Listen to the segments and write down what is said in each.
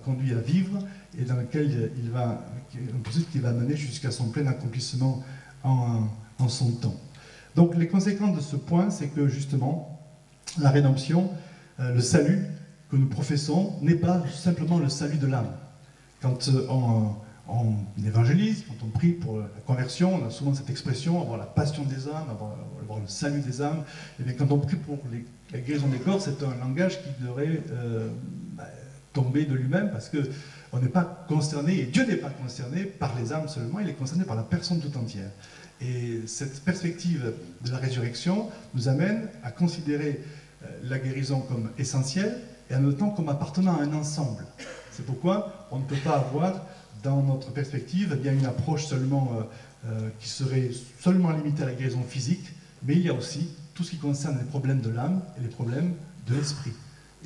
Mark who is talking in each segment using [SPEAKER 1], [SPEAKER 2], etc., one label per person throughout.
[SPEAKER 1] conduit à vivre et dans lequel il va, un processus qui va mener jusqu'à son plein accomplissement en son temps. Donc les conséquences de ce point, c'est que justement, la rédemption, le salut que nous professons, n'est pas simplement le salut de l'âme. Quand on évangélise, quand on prie pour la conversion, on a souvent cette expression, avoir la passion des âmes, avoir le salut des âmes. Et bien quand on prie pour la guérison des corps, c'est un langage qui devrait tomber de lui-même, parce qu'on n'est pas concerné, et Dieu n'est pas concerné par les âmes seulement, il est concerné par la personne tout entière. Et cette perspective de la résurrection nous amène à considérer la guérison comme essentielle et en même temps comme appartenant à un ensemble. C'est pourquoi on ne peut pas avoir dans notre perspective bien une approche seulement qui serait seulement limitée à la guérison physique, mais il y a aussi tout ce qui concerne les problèmes de l'âme et les problèmes de l'esprit.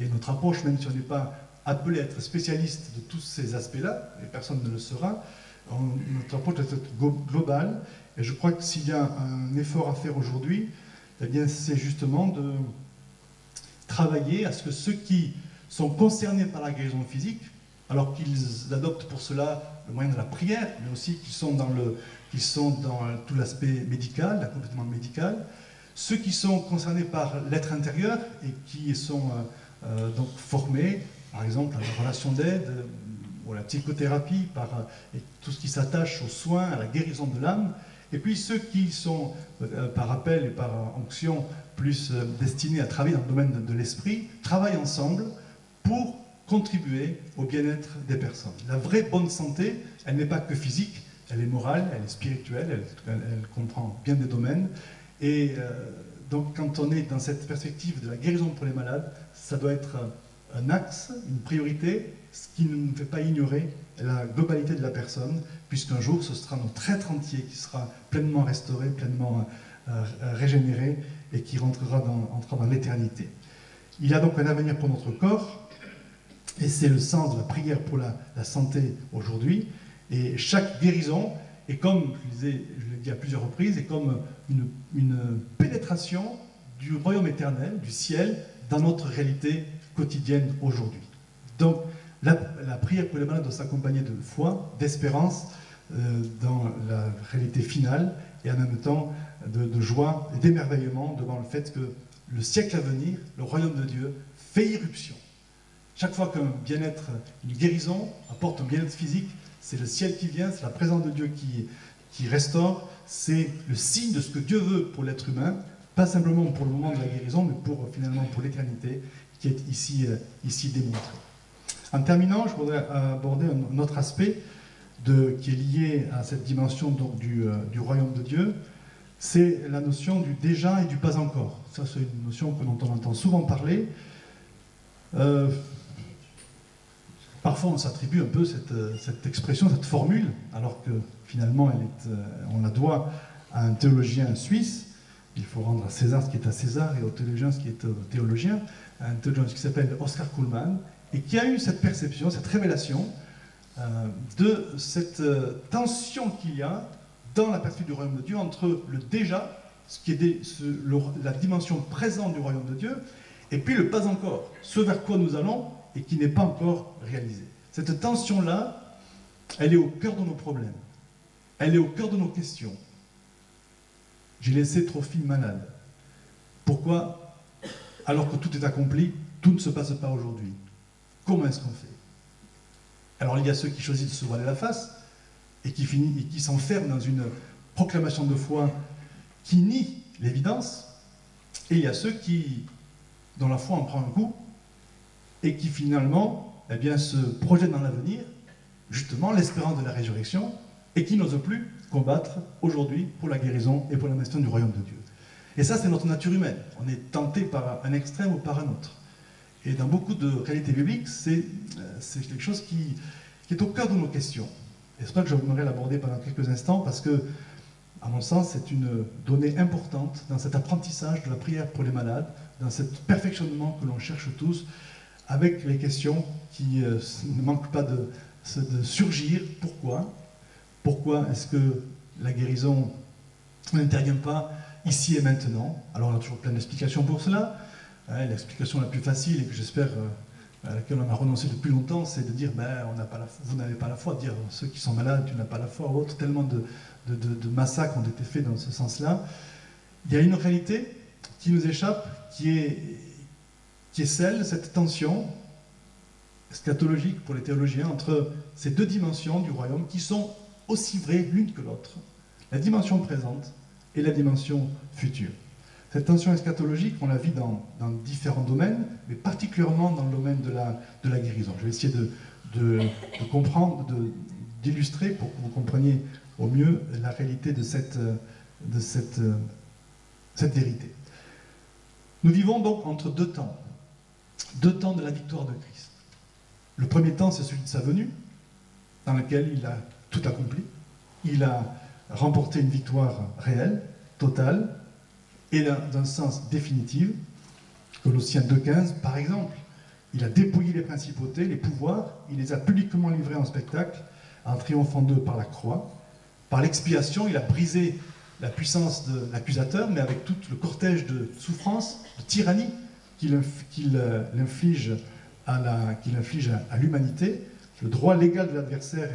[SPEAKER 1] Et notre approche, même si on n'est pas appelé à être spécialiste de tous ces aspects-là, et personne ne le sera, notre approche doit être globale. Et je crois que s'il y a un effort à faire aujourd'hui, eh bien c'est justement de travailler à ce que ceux qui sont concernés par la guérison physique, alors qu'ils adoptent pour cela le moyen de la prière, mais aussi qu'ils sont dans tout l'aspect médical, l'accompagnement médical, ceux qui sont concernés par l'être intérieur et qui sont donc formés, par exemple, à la relation d'aide, ou à la psychothérapie, et tout ce qui s'attache aux soins, à la guérison de l'âme, et puis ceux qui sont, par appel et par onction, plus destinés à travailler dans le domaine de l'esprit, travaillent ensemble pour contribuer au bien-être des personnes. La vraie bonne santé, elle n'est pas que physique, elle est morale, elle est spirituelle, elle comprend bien des domaines. Et donc quand on est dans cette perspective de la guérison pour les malades, ça doit être un axe, une priorité, ce qui ne nous fait pas ignorer la globalité de la personne, puisqu'un jour ce sera notre être entier qui sera pleinement restauré, pleinement régénéré et qui entrera dans l'éternité. Il y a donc un avenir pour notre corps, et c'est le sens de la prière pour la santé aujourd'hui. Et chaque guérison est comme, je l'ai dit à plusieurs reprises, est comme une pénétration du royaume éternel, du ciel, dans notre réalité quotidienne aujourd'hui. Donc la prière pour les malades doit s'accompagner de foi, d'espérance dans la réalité finale, et en même temps de joie et d'émerveillement devant le fait que le siècle à venir, le royaume de Dieu, fait irruption. Chaque fois qu'un bien-être, une guérison apporte un bien-être physique, c'est le ciel qui vient, c'est la présence de Dieu qui restaure, c'est le signe de ce que Dieu veut pour l'être humain, pas simplement pour le moment de la guérison, mais finalement pour l'éternité, qui est ici démontrée. En terminant, je voudrais aborder un autre aspect qui est lié à cette dimension donc, du royaume de Dieu, c'est la notion du déjà et du pas encore. Ça, c'est une notion dont on entend souvent parler. Parfois, on s'attribue un peu cette expression, cette formule, alors que finalement, on la doit à un théologien suisse. Il faut rendre à César ce qui est à César et au théologien ce qui est au théologien. Un théologien qui s'appelle Oscar Cullmann et qui a eu cette perception, cette révélation de cette tension qu'il y a dans la perspective du royaume de Dieu entre le déjà, ce qui est la dimension présente du royaume de Dieu, et puis le pas encore, ce vers quoi nous allons et qui n'est pas encore réalisé. Cette tension-là, elle est au cœur de nos problèmes, elle est au cœur de nos questions. J'ai laissé trop de filles malades. Pourquoi, alors que tout est accompli, tout ne se passe pas aujourd'hui? Comment est-ce qu'on fait? Alors il y a ceux qui choisissent de se voiler la face et qui s'enferment dans une proclamation de foi qui nie l'évidence, et il y a ceux dont la foi en prend un coup et qui finalement se projettent dans l'avenir, justement l'espérance de la résurrection, et qui n'osent plus combattre aujourd'hui pour la guérison et pour la manifestation du royaume de Dieu. Et ça, c'est notre nature humaine. On est tenté par un extrême ou par un autre. Et dans beaucoup de réalités bibliques, c'est quelque chose qui est au cœur de nos questions. Et c'est pour ça que j'aimerais l'aborder pendant quelques instants, parce que, à mon sens, c'est une donnée importante dans cet apprentissage de la prière pour les malades, dans ce perfectionnement que l'on cherche tous, avec les questions qui ne manquent pas de surgir. Pourquoi est-ce que la guérison n'intervient pas ici et maintenant? Alors on a toujours plein d'explications pour cela. L'explication la plus facile, et que j'espère à laquelle on a renoncé depuis longtemps, c'est de dire ben, vous n'avez pas la foi, dire ceux qui sont malades, tu n'as pas la foi, ou autre, tellement de massacres ont été faits dans ce sens-là. Il y a une réalité qui nous échappe, qui est celle de cette tension eschatologique pour les théologiens entre ces deux dimensions du royaume qui sont aussi vraies l'une que l'autre, la dimension présente et la dimension future. Cette tension eschatologique, on la vit dans différents domaines, mais particulièrement dans le domaine de la guérison. Je vais essayer de comprendre, d'illustrer pour que vous compreniez au mieux la réalité de cette vérité. Nous vivons donc entre deux temps de la victoire de Christ. Le premier temps, c'est celui de sa venue, dans lequel il a tout accompli. Il a remporté une victoire réelle, totale, et d'un sens définitif. Colossiens 2,15, par exemple, il a dépouillé les principautés, les pouvoirs, il les a publiquement livrés en spectacle, en triomphant d'eux par la croix. Par l'expiation, il a brisé la puissance de l'accusateur, mais avec tout le cortège de souffrance, de tyrannie qu'il inflige à l'humanité, le droit légal de l'adversaire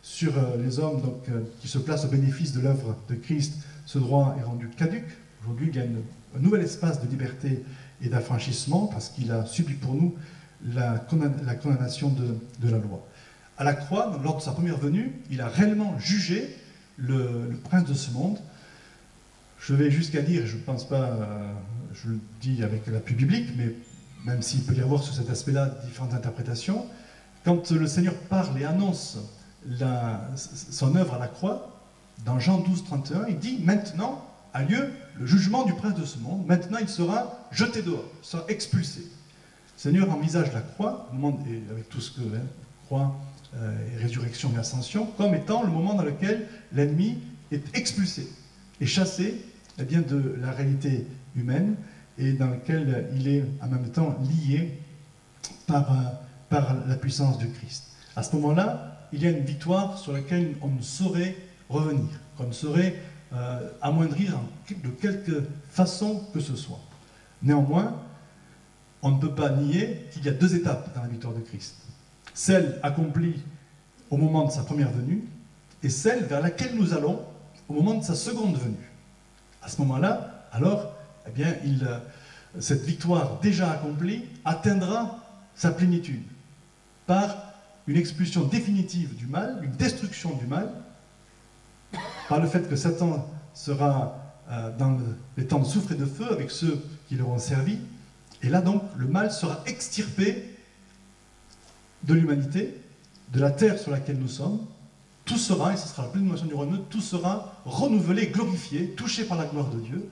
[SPEAKER 1] sur les hommes donc, qui se placent au bénéfice de l'œuvre de Christ, ce droit est rendu caduc. Aujourd'hui, il y a un nouvel espace de liberté et d'affranchissement parce qu'il a subi pour nous la condamnation de la loi. À la croix, lors de sa première venue, il a réellement jugé le prince de ce monde. Je vais jusqu'à dire, je ne pense pas, je le dis avec l'appui biblique, mais même s'il peut y avoir sur cet aspect-là différentes interprétations, quand le Seigneur parle et annonce son œuvre à la croix, dans Jean 12, 31, il dit « Maintenant a lieu le jugement du prince de ce monde, maintenant il sera jeté dehors, il sera expulsé. » Le Seigneur envisage la croix, et avec tout ce que croix, et résurrection et ascension, comme étant le moment dans lequel l'ennemi est expulsé et chassé eh bien, de la réalité humaine et dans lequel il est en même temps lié par la puissance du Christ. À ce moment-là, il y a une victoire sur laquelle on ne saurait revenir, qu'on ne saurait amoindrir de quelque façon que ce soit. Néanmoins, on ne peut pas nier qu'il y a deux étapes dans la victoire de Christ. Celle accomplie au moment de sa première venue et celle vers laquelle nous allons au moment de sa seconde venue. À ce moment-là, alors, eh bien, cette victoire déjà accomplie atteindra sa plénitude par une expulsion définitive du mal, une destruction du mal, par le fait que Satan sera dans les temps de soufre et de feu avec ceux qui l'auront servi, et là donc le mal sera extirpé de l'humanité, de la terre sur laquelle nous sommes. Tout sera, et ce sera la pleine dimension du royaume, tout sera renouvelé, glorifié, touché par la gloire de Dieu.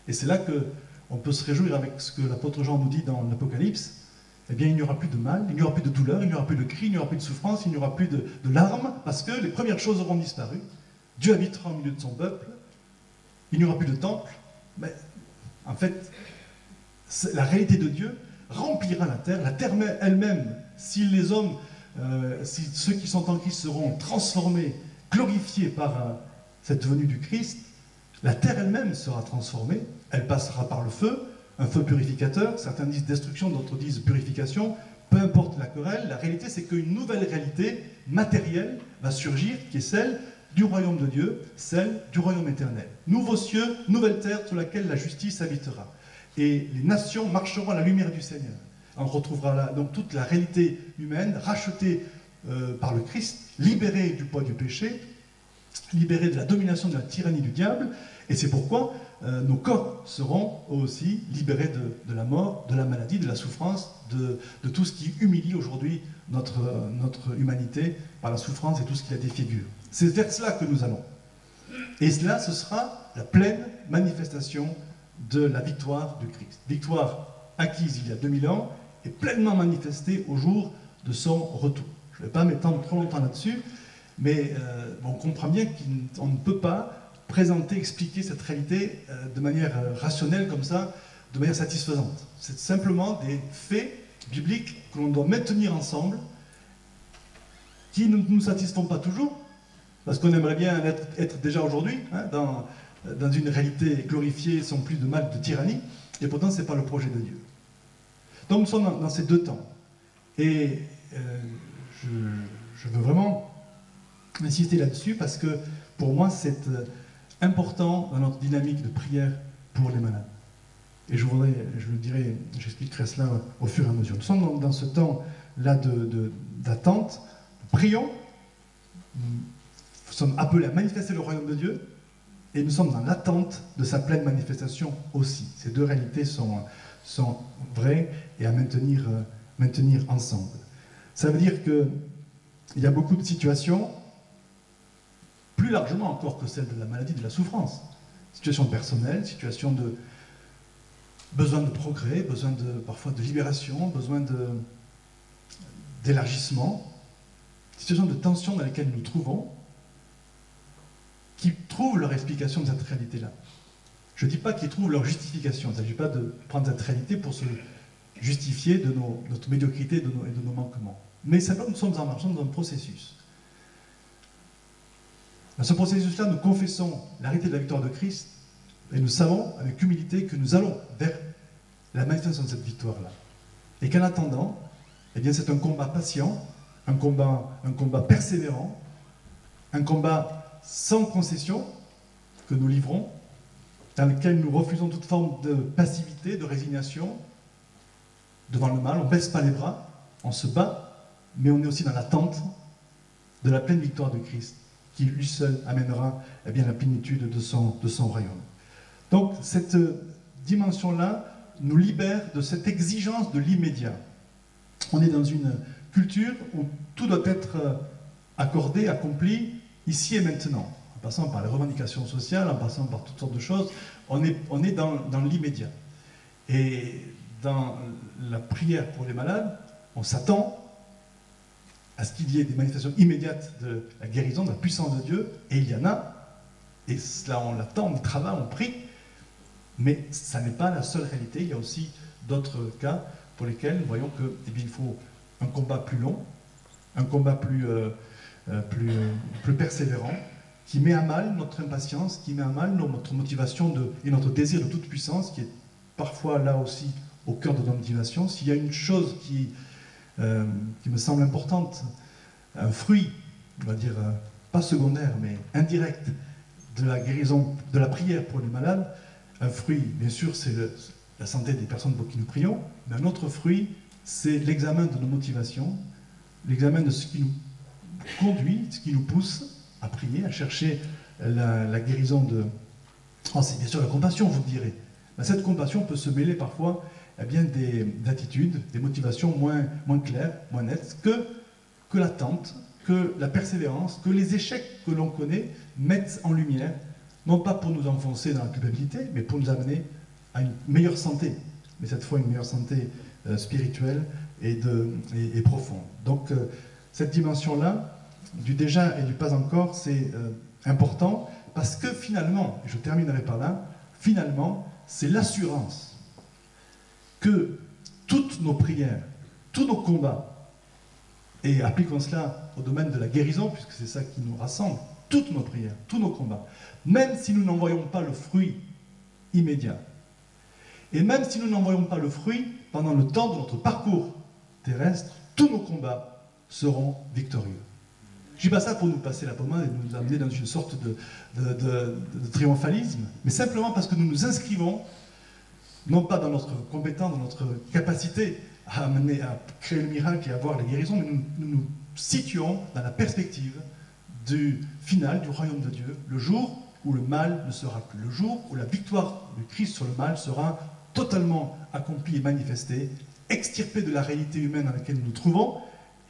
[SPEAKER 1] Et c'est là qu'on peut se réjouir avec ce que l'apôtre Jean nous dit dans l'Apocalypse. Eh bien, il n'y aura plus de mal, il n'y aura plus de douleur, il n'y aura plus de cris, il n'y aura plus de souffrance, il n'y aura plus de larmes, parce que les premières choses auront disparu. Dieu habitera au milieu de son peuple, il n'y aura plus de temple. Mais en fait, la réalité de Dieu remplira la terre elle-même, si les hommes, si ceux qui sont en Christ seront transformés, glorifiés par cette venue du Christ, la terre elle-même sera transformée, elle passera par le feu, un feu purificateur, certains disent destruction, d'autres disent purification, peu importe la querelle, la réalité c'est qu'une nouvelle réalité matérielle va surgir, qui est celle du royaume de Dieu, celle du royaume éternel. Nouveaux cieux, nouvelle terre sur laquelle la justice habitera. Et les nations marcheront à la lumière du Seigneur. On retrouvera là donc toute la réalité humaine, rachetée par le Christ, libérée du poids du péché, libérée de la domination de la tyrannie du diable, et c'est pourquoi nos corps seront eux aussi libérés de la mort, de la maladie, de la souffrance, de tout ce qui humilie aujourd'hui notre humanité par la souffrance et tout ce qui la défigure. C'est vers cela que nous allons. Et cela, ce sera la pleine manifestation de la victoire du Christ. Victoire acquise il y a 2000 ans et pleinement manifestée au jour de son retour. Je ne vais pas m'étendre trop longtemps là-dessus, mais on comprend bien qu'on ne peut pas présenter, expliquer cette réalité de manière rationnelle comme ça, de manière satisfaisante. C'est simplement des faits bibliques que l'on doit maintenir ensemble, qui ne nous satisfont pas toujours, parce qu'on aimerait bien être déjà aujourd'hui hein, dans une réalité glorifiée sans plus de mal, de tyrannie, et pourtant ce n'est pas le projet de Dieu. Donc nous sommes dans ces deux temps. Et je veux vraiment insister là-dessus parce que pour moi c'est important dans notre dynamique de prière pour les malades. Et je le dirai, j'expliquerai cela au fur et à mesure. Nous sommes dans ce temps-là d'attente. Prions. Nous sommes appelés à manifester le royaume de Dieu et nous sommes dans l'attente de sa pleine manifestation aussi. Ces deux réalités sont vraies et à maintenir ensemble. Ça veut dire qu'il y a beaucoup de situations, plus largement encore que celle de la maladie, de la souffrance. Situation personnelle, situation de besoin de progrès, besoin parfois de libération, besoin d'élargissement, situation de tension dans laquelle nous nous trouvons, qui trouvent leur explication de cette réalité-là. Je ne dis pas qu'ils trouvent leur justification, il ne s'agit pas de prendre cette réalité pour se justifier de notre médiocrité et de nos manquements. Mais simplement, nous sommes en marche dans un processus. Dans ce processus-là, nous confessons la réalité de la victoire de Christ et nous savons avec humilité que nous allons vers la manifestation de cette victoire-là. Et qu'en attendant, eh bien, c'est un combat patient, un combat persévérant, un combat sans concession que nous livrons, dans lequel nous refusons toute forme de passivité, de résignation devant le mal. On ne baisse pas les bras, on se bat, mais on est aussi dans l'attente de la pleine victoire de Christ, qui lui seul amènera eh bien, la plénitude de son royaume. Donc cette dimension-là nous libère de cette exigence de l'immédiat. On est dans une culture où tout doit être accordé, accompli, ici et maintenant. En passant par les revendications sociales, en passant par toutes sortes de choses, on est dans l'immédiat. Et dans la prière pour les malades, on s'attend à ce qu'il y ait des manifestations immédiates de la guérison, de la puissance de Dieu, et il y en a, et cela on l'attend, on y travaille, on prie, mais ça n'est pas la seule réalité, il y a aussi d'autres cas pour lesquels nous voyons que, eh bien, il faut un combat plus long, un combat plus persévérant, qui met à mal notre impatience, qui met à mal notre motivation et notre désir de toute puissance, qui est parfois là aussi au cœur de notre motivation. S'il y a une chose qui me semble importante, un fruit, on va dire, pas secondaire, mais indirect, de la guérison, de la prière pour les malades, un fruit, bien sûr, c'est la santé des personnes pour qui nous prions, mais un autre fruit, c'est l'examen de nos motivations, l'examen de ce qui nous conduit, ce qui nous pousse à prier, à chercher la guérison de... Oh, c'est bien sûr la compassion, vous me direz. Mais cette compassion peut se mêler parfois eh bien, des attitudes, des motivations moins claires, moins nettes, que l'attente, que la persévérance, que les échecs que l'on connaît mettent en lumière, non pas pour nous enfoncer dans la culpabilité, mais pour nous amener à une meilleure santé, mais cette fois une meilleure santé spirituelle et profonde. Donc cette dimension-là, du déjà et du pas encore, c'est important, parce que finalement, et je terminerai par là, finalement, c'est l'assurance que toutes nos prières, tous nos combats, et appliquons cela au domaine de la guérison, puisque c'est ça qui nous rassemble, toutes nos prières, tous nos combats, même si nous n'en voyons pas le fruit immédiat, et même si nous n'en voyons pas le fruit pendant le temps de notre parcours terrestre, tous nos combats seront victorieux. Je ne dis pas ça pour nous passer la pommade et nous amener dans une sorte de triomphalisme, mais simplement parce que nous nous inscrivons, non pas dans notre compétence, dans notre capacité à créer le miracle et à voir la guérison, mais nous nous situons dans la perspective du final du royaume de Dieu, le jour où le mal ne sera plus, le jour où la victoire du Christ sur le mal sera totalement accomplie et manifestée, extirpée de la réalité humaine dans laquelle nous nous trouvons,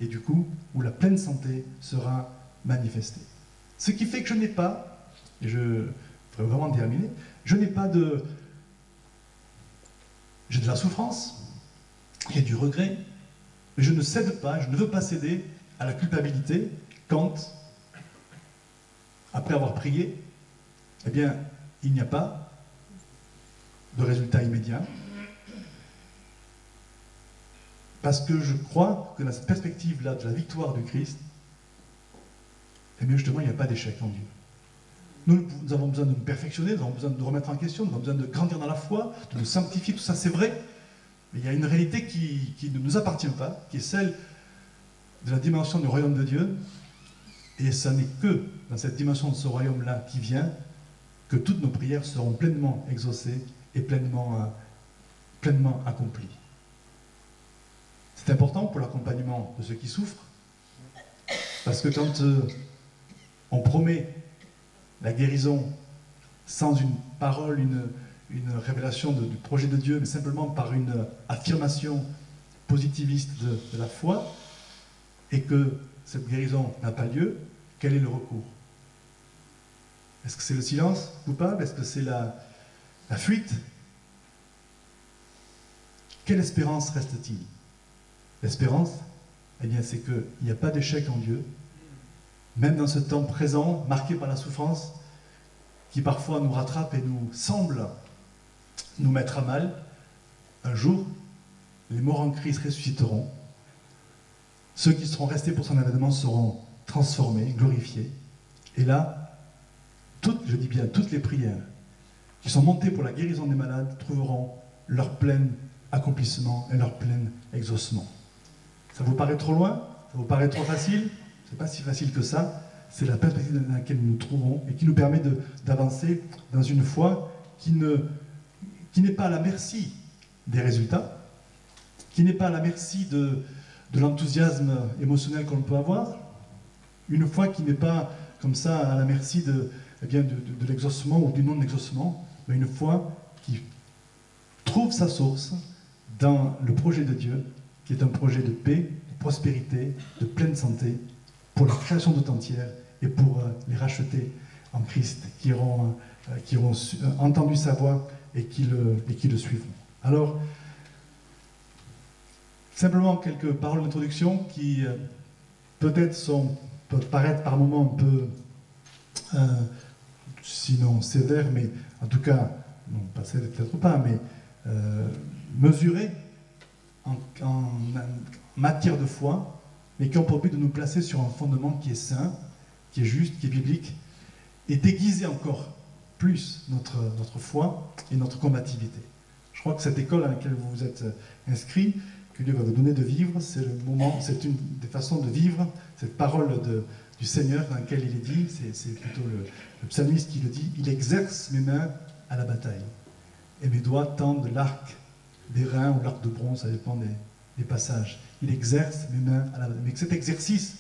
[SPEAKER 1] et du coup, où la pleine santé sera manifestée. Ce qui fait que je n'ai pas, et je voudrais vraiment terminer, j'ai de la souffrance, j'ai du regret, mais je ne cède pas, je ne veux pas céder à la culpabilité quand, après avoir prié, eh bien, il n'y a pas de résultat immédiat, parce que je crois que dans cette perspective-là de la victoire du Christ, eh bien justement, il n'y a pas d'échec en Dieu. Nous avons besoin de nous perfectionner, nous avons besoin de nous remettre en question, nous avons besoin de grandir dans la foi, de nous sanctifier, tout ça c'est vrai, Mais il y a une réalité qui ne nous appartient pas, qui est celle de la dimension du royaume de Dieu. Et ce n'est que dans cette dimension de ce royaume-là qui vient que toutes nos prières seront pleinement exaucées et pleinement accomplies. C'est important pour l'accompagnement de ceux qui souffrent, parce que quand on promet la guérison sans une parole, une révélation du projet de Dieu, mais simplement par une affirmation positiviste de la foi, et que cette guérison n'a pas lieu, quel est le recours? Est-ce que c'est le silence coupable? Est-ce que c'est la fuite? Quelle espérance reste-t-il? L'espérance, eh bien, c'est qu'il n'y a pas d'échec en Dieu, même dans ce temps présent, marqué par la souffrance, qui parfois nous rattrape et nous semble nous mettre à mal. Un jour, les morts en Christ ressusciteront. Ceux qui seront restés pour son avènement seront transformés, glorifiés. Et là, je dis bien toutes les prières qui sont montées pour la guérison des malades trouveront leur plein accomplissement et leur plein exaucement. Ça vous paraît trop loin? Ça vous paraît trop facile? C'est pas si facile que ça. C'est la perspective dans laquelle nous nous trouvons et qui nous permet d'avancer dans une foi qui n'est pas à la merci des résultats, qui n'est pas à la merci de l'enthousiasme émotionnel qu'on peut avoir, une foi qui n'est pas comme ça à la merci de l'exaucement ou du non-exaucement, mais une foi qui trouve sa source dans le projet de Dieu, qui est un projet de paix, de prospérité, de pleine santé, pour la création toute entière et pour les racheter en Christ, qui auront entendu sa voix et qui le suivront. Alors, simplement quelques paroles d'introduction qui peuvent paraître par moments un peu, sinon sévères, mais en tout cas, non pas sévères peut-être pas, mais mesurées en matière de foi, mais qui ont pour but de nous placer sur un fondement qui est sain, qui est juste, qui est biblique, et d'aiguiser encore plus notre foi et notre combativité. Je crois que cette école à laquelle vous vous êtes inscrits, que Dieu va vous donner de vivre, c'est le moment, c'est une des façons de vivre cette parole du Seigneur dans laquelle il est dit, c'est plutôt le psalmiste qui le dit, il exerce mes mains à la bataille, et mes doigts tendent l'arc d'airain ou l'arc de bronze, ça dépend des passages. Il exerce mes mains à la bataille. Mais que cet exercice,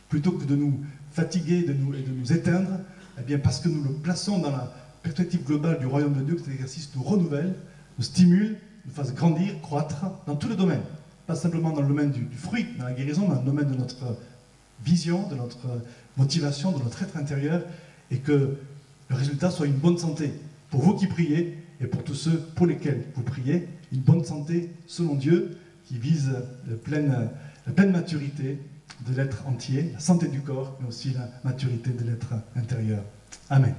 [SPEAKER 1] plutôt que de nous fatiguer et de nous éteindre, eh bien parce que nous le plaçons dans la perspective globale du royaume de Dieu, que cet exercice nous renouvelle, nous stimule, nous fasse grandir, croître dans tous les domaines. Pas simplement dans le domaine du fruit, dans la guérison, mais dans le domaine de notre vision, de notre motivation, de notre être intérieur, et que le résultat soit une bonne santé pour vous qui priez et pour tous ceux pour lesquels vous priez, une bonne santé selon Dieu qui vise la pleine maturité de l'être entier, la santé du corps, mais aussi la maturité de l'être intérieur. Amen.